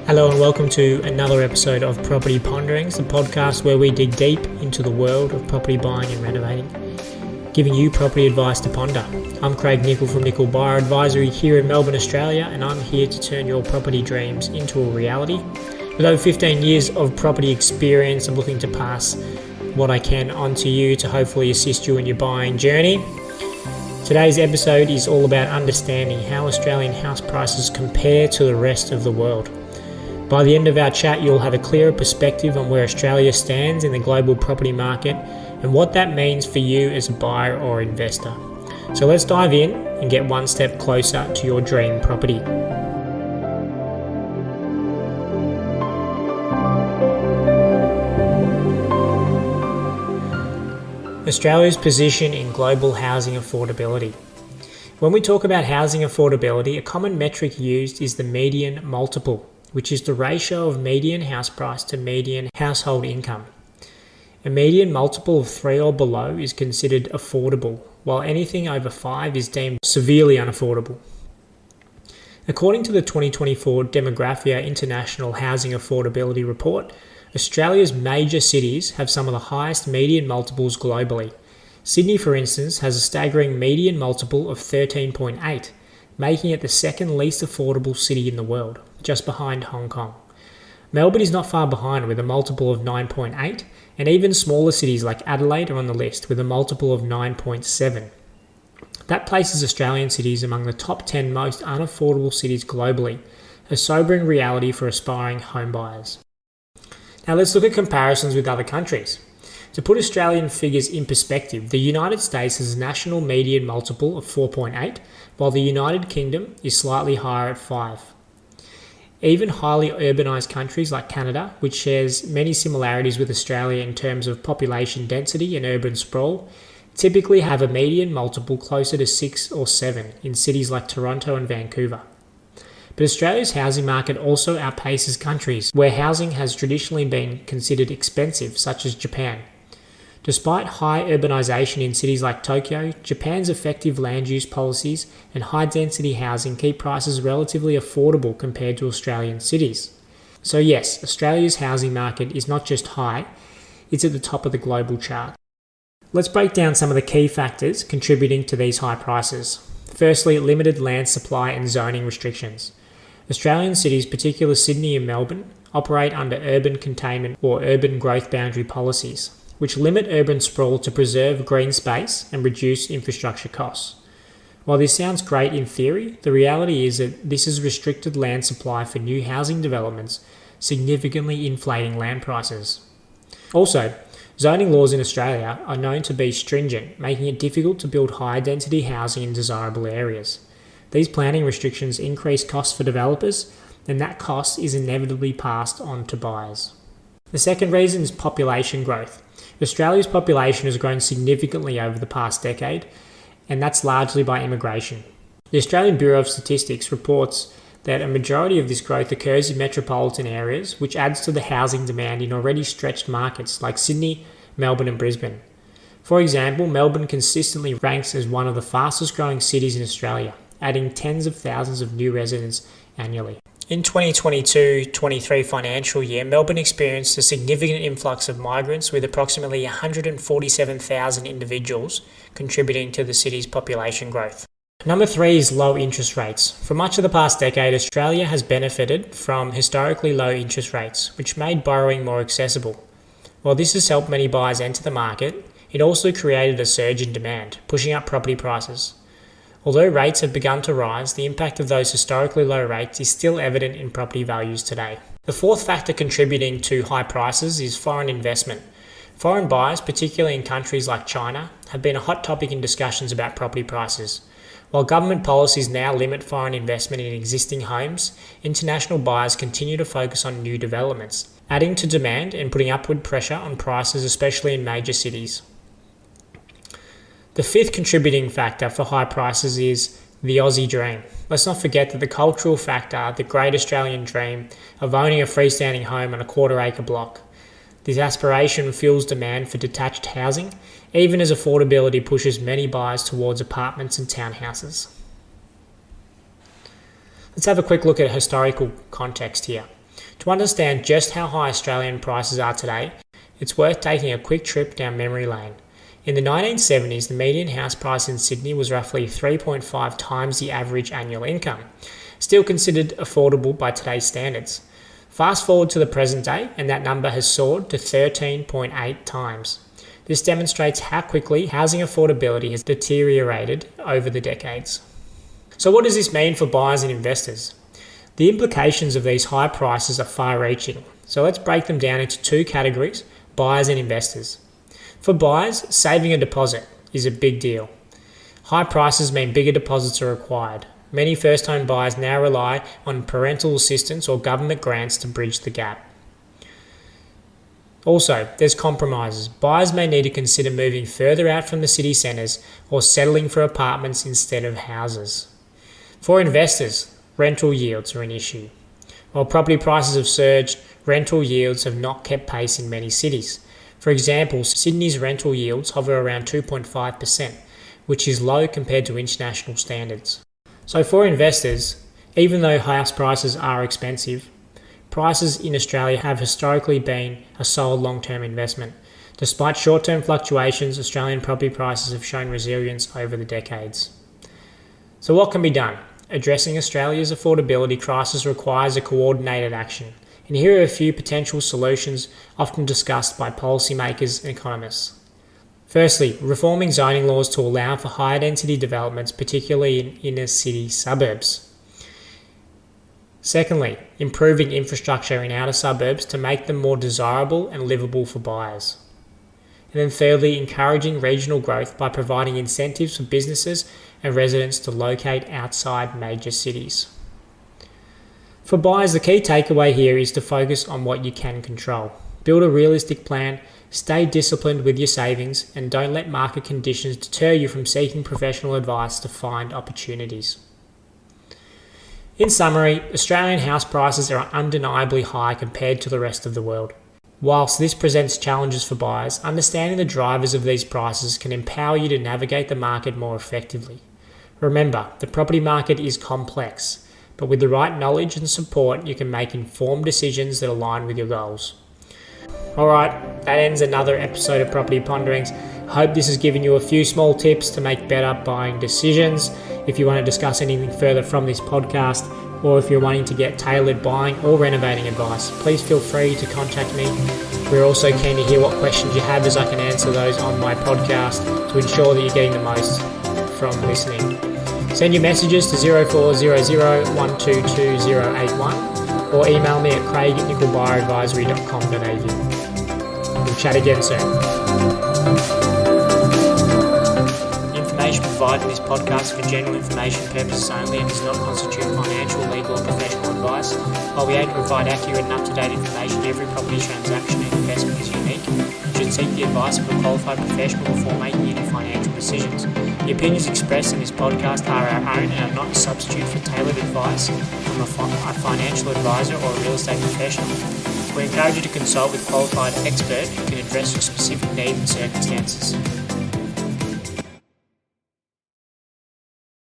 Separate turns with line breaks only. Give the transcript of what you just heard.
Hello and welcome to another episode of Property Ponderings, the podcast where we dig deep into the world of property buying and renovating, giving you property advice to ponder. I'm Craig Nicol from Nicol Buyer Advisory here in Melbourne, Australia, and I'm here to turn your property dreams into a reality. With over 15 years of property experience, I'm looking to pass what I can on to you to hopefully assist you in your buying journey. Today's episode is all about understanding how Australian house prices compare to the rest of the world. By the end of our chat, you'll have a clearer perspective on where Australia stands in the global property market and what that means for you as a buyer or investor. So let's dive in and get one step closer to your dream property. Australia's position in global housing affordability. When we talk about housing affordability, a common metric used is the median multiple, which is the ratio of median house price to median household income. A median multiple of 3 or below is considered affordable, while anything over 5 is deemed severely unaffordable. According to the 2024 Demographia International Housing Affordability Report, Australia's major cities have some of the highest median multiples globally. Sydney, for instance, has a staggering median multiple of 13.8, making it the second least affordable city in the world, just behind Hong Kong. Melbourne is not far behind with a multiple of 9.8, and even smaller cities like Adelaide are on the list with a multiple of 9.7. That places Australian cities among the top 10 most unaffordable cities globally, a sobering reality for aspiring home buyers. Now let's look at comparisons with other countries. To put Australian figures in perspective, the United States has a national median multiple of 4.8, while the United Kingdom is slightly higher at 5. Even highly urbanised countries like Canada, which shares many similarities with Australia in terms of population density and urban sprawl, typically have a median multiple closer to 6 or 7 in cities like Toronto and Vancouver. But Australia's housing market also outpaces countries where housing has traditionally been considered expensive, such as Japan. Despite high urbanisation in cities like Tokyo, Japan's effective land use policies and high-density housing keep prices relatively affordable compared to Australian cities. So yes, Australia's housing market is not just high, it's at the top of the global chart. Let's break down some of the key factors contributing to these high prices. Firstly, limited land supply and zoning restrictions. Australian cities, particularly Sydney and Melbourne, operate under urban containment or urban growth boundary policies, which limit urban sprawl to preserve green space and reduce infrastructure costs. While this sounds great in theory, the reality is that this has restricted land supply for new housing developments, significantly inflating land prices. Also, zoning laws in Australia are known to be stringent, making it difficult to build high-density housing in desirable areas. These planning restrictions increase costs for developers, and that cost is inevitably passed on to buyers. The second reason is population growth. Australia's population has grown significantly over the past decade, and that's largely by immigration. The Australian Bureau of Statistics reports that a majority of this growth occurs in metropolitan areas, which adds to the housing demand in already stretched markets like Sydney, Melbourne and Brisbane. For example, Melbourne consistently ranks as one of the fastest growing cities in Australia, adding tens of thousands of new residents annually. In 2022-23 financial year, Melbourne experienced a significant influx of migrants with approximately 147,000 individuals contributing to the city's population growth. Number 3 is low interest rates. For much of the past decade, Australia has benefited from historically low interest rates, which made borrowing more accessible. While this has helped many buyers enter the market, it also created a surge in demand, pushing up property prices. Although rates have begun to rise, the impact of those historically low rates is still evident in property values today. The fourth factor contributing to high prices is foreign investment. Foreign buyers, particularly in countries like China, have been a hot topic in discussions about property prices. While government policies now limit foreign investment in existing homes, international buyers continue to focus on new developments, adding to demand and putting upward pressure on prices, especially in major cities. The fifth contributing factor for high prices is the Aussie dream. Let's not forget that the cultural factor, the great Australian dream of owning a freestanding home on a quarter-acre block. This aspiration fuels demand for detached housing, even as affordability pushes many buyers towards apartments and townhouses. Let's have a quick look at historical context here. To understand just how high Australian prices are today, it's worth taking a quick trip down memory lane. In the 1970s, the median house price in Sydney was roughly 3.5 times the average annual income, still considered affordable by today's standards. Fast forward to the present day, and that number has soared to 13.8 times. This demonstrates how quickly housing affordability has deteriorated over the decades. So what does this mean for buyers and investors? The implications of these high prices are far-reaching, so let's break them down into two categories: buyers and investors. For buyers, saving a deposit is a big deal. High prices mean bigger deposits are required. Many first-home buyers now rely on parental assistance or government grants to bridge the gap. Also, there's compromises. Buyers may need to consider moving further out from the city centres or settling for apartments instead of houses. For investors, rental yields are an issue. While property prices have surged, rental yields have not kept pace in many cities. For example, Sydney's rental yields hover around 2.5%, which is low compared to international standards. So for investors, even though house prices are expensive, prices in Australia have historically been a solid long-term investment. Despite short-term fluctuations, Australian property prices have shown resilience over the decades. So what can be done? Addressing Australia's affordability crisis requires a coordinated action, and here are a few potential solutions often discussed by policymakers and economists. Firstly, reforming zoning laws to allow for higher density developments, particularly in inner city suburbs. Secondly, improving infrastructure in outer suburbs to make them more desirable and livable for buyers. And then thirdly, encouraging regional growth by providing incentives for businesses and residents to locate outside major cities. For buyers, the key takeaway here is to focus on what you can control. Build a realistic plan, stay disciplined with your savings, and don't let market conditions deter you from seeking professional advice to find opportunities. In summary, Australian house prices are undeniably high compared to the rest of the world. Whilst this presents challenges for buyers, understanding the drivers of these prices can empower you to navigate the market more effectively. Remember, the property market is complex, but with the right knowledge and support, you can make informed decisions that align with your goals. Alright, that ends another episode of Property Ponderings. I hope this has given you a few small tips to make better buying decisions. If you want to discuss anything further from this podcast, or if you're wanting to get tailored buying or renovating advice, please feel free to contact me. We're also keen to hear what questions you have, as I can answer those on my podcast to ensure that you're getting the most from listening. Send your messages to 0400122081 or email me at craig@nickelbuyeradvisory.com.au. We'll chat again soon. Information provided in this podcast is for general information purposes only and does not constitute financial, legal or professional advice. While we aim to provide accurate and up-to-date information, every property transaction and investment is unique. You should seek the advice of a qualified professional before making any financial decisions. The opinions expressed in this podcast are our own and are not a substitute for tailored advice from a financial advisor or a real estate professional. We encourage you to consult with a qualified expert who can address your specific needs and circumstances.